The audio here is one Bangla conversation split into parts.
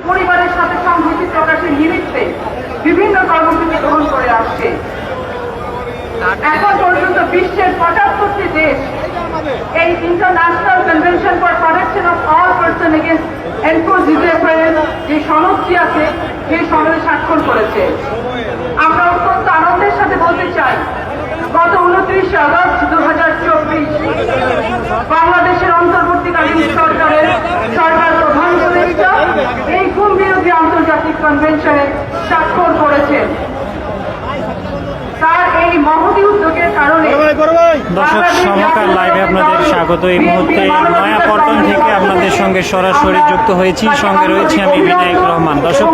পরিবারের সাথে সংহতি প্রকাশের নিমিত্তে বিভিন্ন কর্মসূচি গ্রহণ করে আসছে। এখন পর্যন্ত বিশ্বের ৭৫টি দেশ এই international convention for protection of all person against enforced disappearance যে সনদটি আছে সেই সনদে স্বাক্ষর করেছে। আমরা অত্যন্ত আনন্দের সাথে বলতে চাই, গত 29 আগস্ট 2024 বাংলাদেশের অন্তর্বর্তীকালীন সরকার প্রধান উপদেষ্টা এই গুম বিরোধী আন্তর্জাতিক কনভেনশনে স্বাক্ষর করেছেন। তার এই মহতী উদ্যোগের কারণে দর্শক সমকাল লাইভে আপনাদের স্বাগত। এই মুহূর্তে নয়াপল্টন থেকে আপনাদের সঙ্গে সরাসরি যুক্ত হয়েছি, সঙ্গে রয়েছে আমি বিনায়ক রহমান। দর্শক,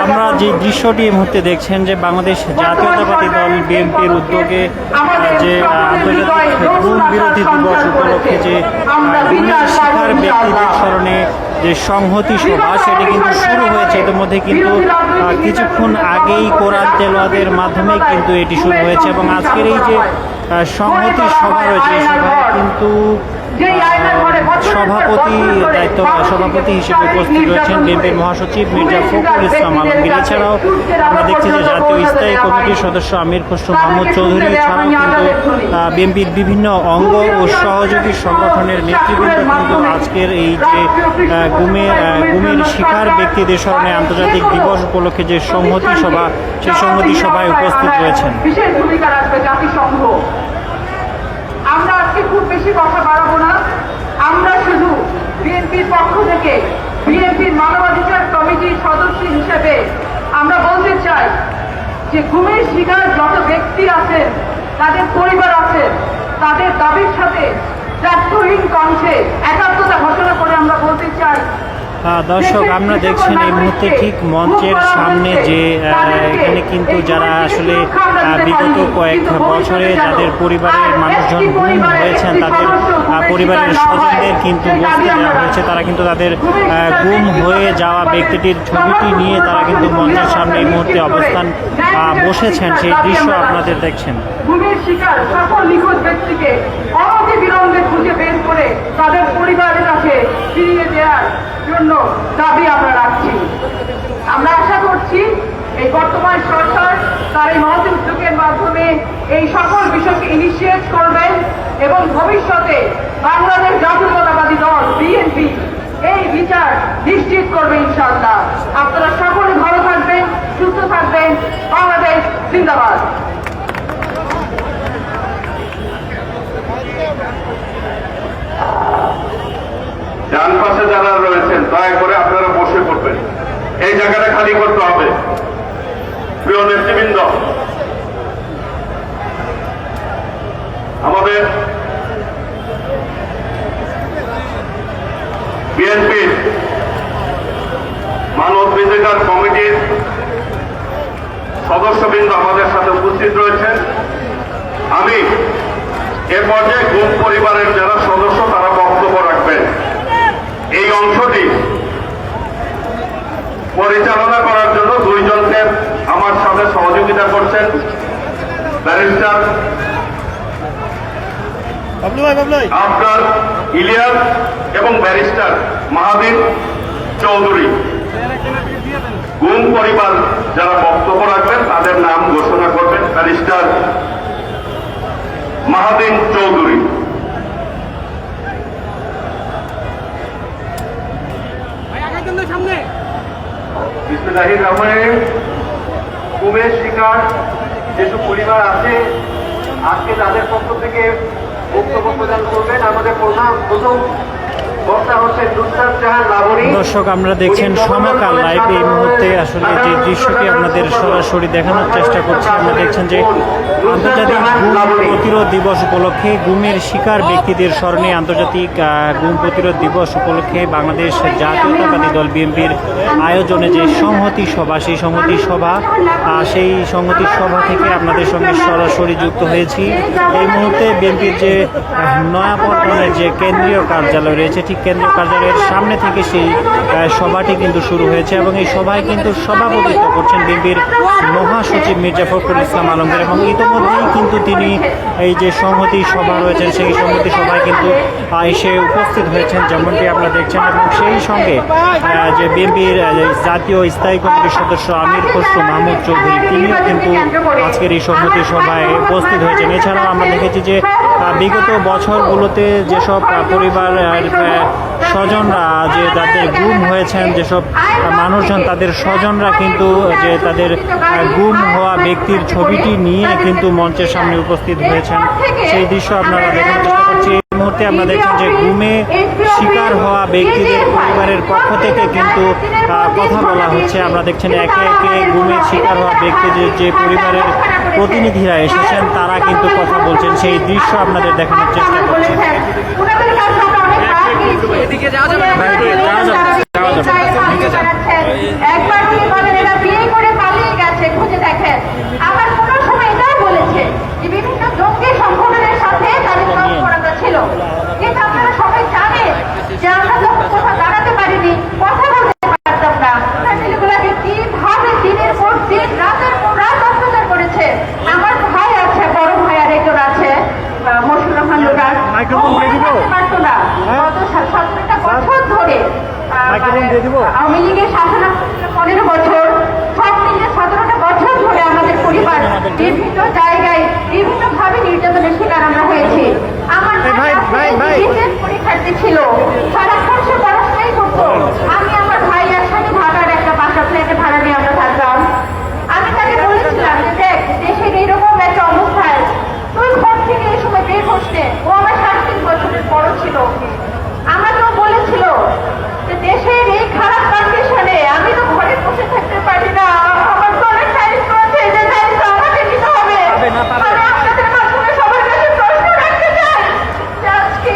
আমরা যে দৃশ্যটি এই মুহূর্তে দেখছেন যে বাংলাদেশ জাতীয়তাবাদী দল বিএনপির উদ্যোগে যে আন্তর্জাতিক গুম বিরোধী দিবস উপলক্ষে যে গুমের শিকার ব্যক্তিদের স্মরণে যে সংহতি সভা সেটি কিন্তু শুরু হয়েছে। ইতিমধ্যে কিন্তু কিছুক্ষণ আগেই কোরআন তেলাওয়াতের মাধ্যমে কিন্তু এটি শুরু হয়েছে এবং আজকের এই যে সংহতি সভা রয়েছে এই সভায় কিন্তু সভাপতি হিসেবে উপস্থিত রয়েছেন বিএনপির মহাসচিব মির্জা ফখরুল ইসলাম আলমগীর। এছাড়াও আমরা দেখছি যে জাতীয় স্থায়ী কমিটির সদস্য আমির খসরু মাহমুদ চৌধুরী, এছাড়াও কিন্তু বিএনপির বিভিন্ন অঙ্গ ও সহযোগী সংগঠনের নেতৃবৃন্দ কিন্তু আজকের এই যে গুমের শিকার ব্যক্তিদের স্মরণে আন্তর্জাতিক দিবস উপলক্ষে যে সংহতি সভা সেই সংহতি সভায় উপস্থিত রয়েছেন। বিশেষ ভূমিকা রাখবে জাতিসংঘ। আমরা আজকে খুব বেশি কথা বাড়াবো না, আমরা শুধু বিএনপির পক্ষ থেকে বিএনপির মানবাধিকার কমিটির সদস্য হিসেবে আমরা বলতে চাই যে গুমের শিকার যত ব্যক্তি আছেন, তাদের পরিবার আছেন, তাদের দাবির সাথে জাতীয়হীন কণ্ঠে একাত্মতা ঘোষণা করে আমরা বলতে চাই। দর্শক, আমরা দেখছেন এই মুহূর্তে ঠিক মঞ্চের সামনে যে এখানে কিন্তু যারা আসলে বিগত কয়েক বছরে যাদের পরিবারের মানুষজন গুম হয়েছেন তাদের পরিবারের স্বজনদের কিন্তু বসতে দেওয়া হয়েছে। তারা কিন্তু তাদের গুম হয়ে যাওয়া ব্যক্তিটির ছবিটি নিয়ে তারা কিন্তু মঞ্চের সামনে এই মুহূর্তে অবস্থান বসেছেন, সেই দৃশ্য আপনাদের দেখছেন। গুমের শিকার সকল নিখোঁজ ব্যক্তিকে অনতিবিলম্বে খুঁজে বের করে তাদের পরিবারের কাছে ফিরিয়ে দেওয়ার জন্য দাবি আমরা রাখছি। আমরা আশা করছি এই বর্তমান সরকার তার এই মহৎ উদ্যোগের মাধ্যমে এই সকল বিষয়কে ইনিশিয়েট করবেন এবং ভবিষ্যতে বাংলাদেশ জাতীয়তাবাদী দল বিএনপি এই বিচার নিশ্চিত করবে ইনশাআল্লাহ। আপনারা সকলে ভালো থাকবেন, সুস্থ থাকবেন। বাংলাদেশ জিন্দাবাদ। ডান পাশে যারা রয়েছেন দয়া করে আপনারা বসে পড়বেন, এই জায়গাটা খালি করতে হবে। প্রিয় নেতৃবৃন্দ, আমাদের বিএনপির মানবাধিকার কমিটির সদস্যবৃন্দ আমাদের সাথে উপস্থিত রয়েছেন। আমি এ পর্যায়ে গুম পরিবারের যারা সদস্য তারা বক্তব্য রাখবেন। এই অংশটি পরিচালনা করার জন্য দুইজনকে আমার সাথে সহযোগিতা করছেন, ব্যারিস্টার আপনার ইলিয়াস এবং ব্যারিস্টার মাহাদিন চৌধুরী। গুম পরিবার যারা বক্তব্য রাখবেন তাদের নাম ঘোষণা করবেন। ব্যারিস্টার মাহাদিন চৌধুরী। বিসমিল্লাহির রহমানির রহিম। গুমের শিকার যেসব পরিবার আছে আজকে তাদের পক্ষ থেকে বক্তব্য প্রদান করবেন আমাদের প্রথম বক্তা হচ্ছেন নুসরাত জাহান লাবণী। দর্শক, আমরা দেখছেন সমকাল লাইভ এই মুহূর্তে আসলে যে দৃশ্যটি আপনাদের সরাসরি দেখানোর চেষ্টা করছি। আমরা দেখছেন যে আন্তর্জাতিক গুম প্রতিরোধ দিবস উপলক্ষে গুমের শিকার ব্যক্তিদের স্মরণে আন্তর্জাতিক গুম প্রতিরোধ দিবস উপলক্ষে বাংলাদেশ জাতীয়তাবাদী দল বিএনপির আয়োজনে যে সংহতি সভা সেই সংহতি সভা থেকে আপনাদের সঙ্গে সরাসরি যুক্ত হয়েছি। এই মুহূর্তে বিএনপির যে নয়াপল্টনের যে কেন্দ্রীয় কার্যালয় রয়েছে ঠিক কেন্দ্রীয় কার্যালয়ের সামনে থেকে সেই সভাটি কিন্তু শুরু হয়েছে এবং এই সভায় কিন্তু সভাপতিত্ব করছেন বিএনপির মহাসচিব মির্জা ফখরুল ইসলাম আলমগীর এবং ইতিমধ্যেই কিন্তু তিনি এই যে সংহতি সভা রয়েছেন সেই সংহতি সভায় কিন্তু এসে উপস্থিত হয়েছেন, যেমনটি আপনারা দেখছেন। এবং সেই সঙ্গে যে বিএনপির জাতীয় স্থায়ী কমিটির সদস্য আমির খসরু মাহমুদ চৌধুরী তিনিও কিন্তু আজকের এই সংহতি সভায় উপস্থিত হয়েছেন। এছাড়াও আমরা দেখেছি যে বিগত বছরগুলোতে যেসব পরিবার স্বজনরা যে তাদের গুম হয়েছেন, যেসব মানুষজন তাদের স্বজনরা কিন্তু যে তাদের গুম হওয়া ব্যক্তির ছবিটি নিয়ে কিন্তু মঞ্চের সামনে উপস্থিত হয়েছেন, সেই দৃশ্য আপনারা দেখার চেষ্টা করছি। এই মুহূর্তে আমরা দেখছেন যে গুমে শিকার হওয়া ব্যক্তিদের পরিবারের পক্ষ থেকে কিন্তু কথা বলা হচ্ছে। আমরা দেখছেন একে একে গুমের শিকার হওয়া ব্যক্তিদের যে পরিবারের প্রতিনিধিরা এসেছেন তারা কিন্তু কথা বলছেন, সেই দৃশ্য আপনাদের দেখানোর চেষ্টা করছি। একবার তিনি বলেন এরা বিয়ে করে পালিয়ে গেছে, খুঁজে দেখেন। আবার কোন সময় এটাও বলেছে যে বিভিন্ন জঙ্গি সংগঠনের সাথে তাদের তৎপরতা ছিল। কিন্তু আপনারা সবাই জানেন যে আমরা যখন কোথাও দাঁড়াতে পারিনি, কথা বলতে পারতাম না, ছেলেগুলাকে কিভাবে দিনের পর দিন রাতের পর রাত অত্যাচার করেছে। আমার ভাই আছে, বড় ভাই আর একজন আছে মশিউর রহমান লোটাস, পারতো না গত 17টা বছর ধরে আওয়ামী লীগের শাসন 15 বছর, সব মিলিয়ে 17টা বছর ধরে আমাদের পরিবার বিভিন্ন জায়গায় বিভিন্ন ভাবে নির্যাতনের শিকার আমরা হয়েছি। আমার পরীক্ষার্থী ছিল, সারাক্ষণ সে পড়াশোনাই করতো। আমি আমার ভাই একসাথে ঢাকার একটা বাসা ফ্ল্যাটে ভাড়া নিয়ে আমরা থাকতাম। আমি তাকে বলেছিলাম যে দেখ, দেশের এইরকম একটা অবস্থায় তুই ঘর থেকে এই সময় বের করতে। ও আমার 3.5 বছরের বড় ছিল। আমাকেও বলেছিল যে দেশের এই খারাপ কন্ডিশনে আমি তো ঘরে বসে থাকতে পারি না, আমার তো অনেক দায়িত্ব আছে, যে দায়িত্ব আমাকে নিতে হবে। আমি আপনাদের মাধ্যমে সবার কাছে প্রশ্ন রাখতে চাই যে আজকে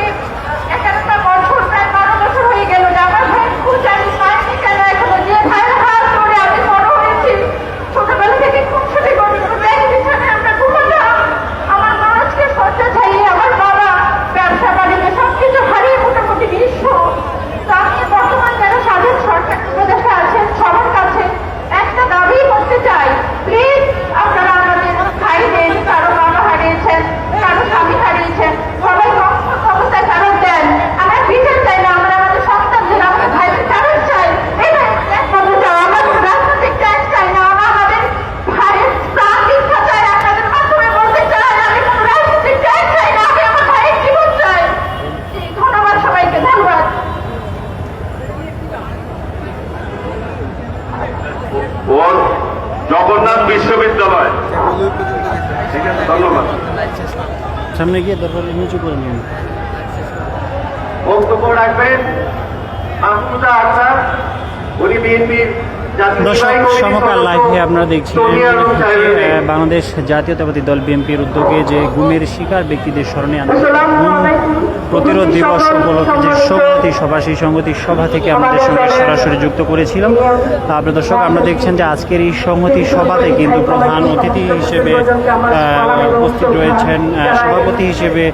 11টা বছর, প্রায় 12 বছর হয়ে গেল যে আমার ভাই খুঁজে আমি পাইনি কেন এখনো, যে ভাইয়ের হাত ধরে আমি বড় হয়েছি, ছোটবেলা থেকে খুব ছুটি করি ব্যাগ বিছানে আমরা ঘুমাতাম। আমার মা আজকে শয্যা ছাড়িয়ে, আমার বাবা ব্যবসা বাণিজ্য সবকিছু হারিয়ে মোটামুটি নিঃস্ব। তো আমি বর্তমান যারা স্বাধীন সরকার উপদেষ্টা আছেন সবার কাছে একটা দাবি করতে চাই, প্লিজ আপনারা আমাদের ভাইদের, কারো বাবা হারিয়েছেন, কারো স্বামী হারিয়েছেন, সবাই রক্ষক অবস্থায় ফেরত দেন। আমরা বিচার চাই না, আমরা আমাদের সন্তানদের, আমাদের ভাইদের ফেরত চাই। এটা একমাত্র চাই, আমরা কোনো রাজনৈতিক ট্যাক্স চাই না, আমরা আমাদের ভাইয়ের প্রাণ ভিক্ষা চাই। আপনাদের মাধ্যমে বলতে চাই আমি কোনো রাজনৈতিক ট্যাক্স চাই না, আমি আমার ভাইয়ের জীবন চাই। ধন্যবাদ সবাইকে, ধন্যবাদ। ওর জগন্নাথ বিশ্ববিদ্যালয়। ঠিক আছে, ধন্যবাদ। সামনে গিয়ে দরবার নিচু করে নিন। বক্তব্য রাখবেন মাহমুদা আক্তার, উনি বিএনপির দর্শক সমকাল লাইভে আপনারা দেখছিলেন বাংলাদেশ জাতীয়তাবাদী দল বিএনপির উদ্যোগে যে গুমের শিকার ব্যক্তিদের স্মরণে গুম প্রতিরোধ দিবস উপলক্ষে যে সংহতি সভা, সেই সংহতি সভা থেকে আমাদের সঙ্গে সরাসরি যুক্ত করেছিলাম। আপনার দর্শক আমরা দেখছেন যে আজকের এই সংহতি সভাতে কিন্তু প্রধান অতিথি হিসেবে উপস্থিত রয়েছেন সভাপতি হিসেবে,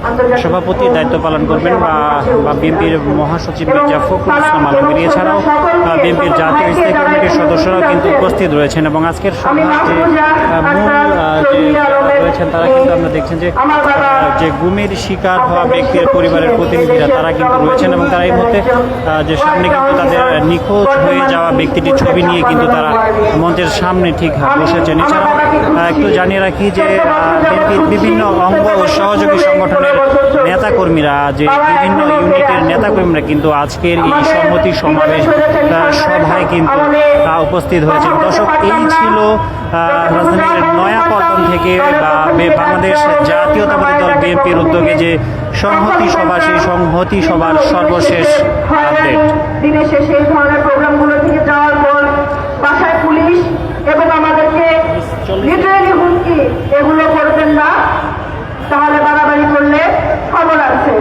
সভাপতির দায়িত্ব পালন করবেন বা বিএনপির মহাসচিব মির্জা ফখরুল ইসলাম আলমগীর। এছাড়াও বিএনপির জাতীয় স্থায়ী কমিটির সদস্যরাও কিন্তু উপস্থিত রয়েছেন এবং আজকের সভার যে মূল যে রয়েছেন তারা কিন্তু আমরা দেখছেন যে গুমের শিকার হওয়া ব্যক্তির পরিবারের প্রতিনিধিরা তারা কিন্তু রয়েছেন এবং তারা এই মুহূর্তে যে সামনে কিন্তু তাদের নিখোঁজ হয়ে যাওয়া ব্যক্তিটির ছবি নিয়ে কিন্তু তারা মঞ্চের সামনে ঠিক বসেছেন। এছাড়াও একটু জানিয়ে রাখি যে বিএনপির বিভিন্ন অঙ্গ ও সহযোগী সংগঠনের নেতাকর্মীরা, যে বিভিন্ন ইউনিটের নেতাকর্মীরা কিন্তু আজকের এই সংহতি সমাবেশ সভায় কিন্তু উপস্থিত হয়েছে। দর্শক, এই ছিল রাজধানীর নয়াপল্টন থেকে বাংলাদেশ জাতীয়তাবাদী দল বিএনপির উদ্যোগে যে সংহতি সভা, সেই সংহতি সভার সর্বশেষ আপডেট। দিনের শেষে এই ধরনের প্রোগ্রামগুলো থেকে যাওয়ার পর বাসায় পুলিশ এবং আমাদেরকে লিটারেলি হুমকি, এগুলো করবেন না, তাহলে বাড়াবাড়ি করলে খবর আছে।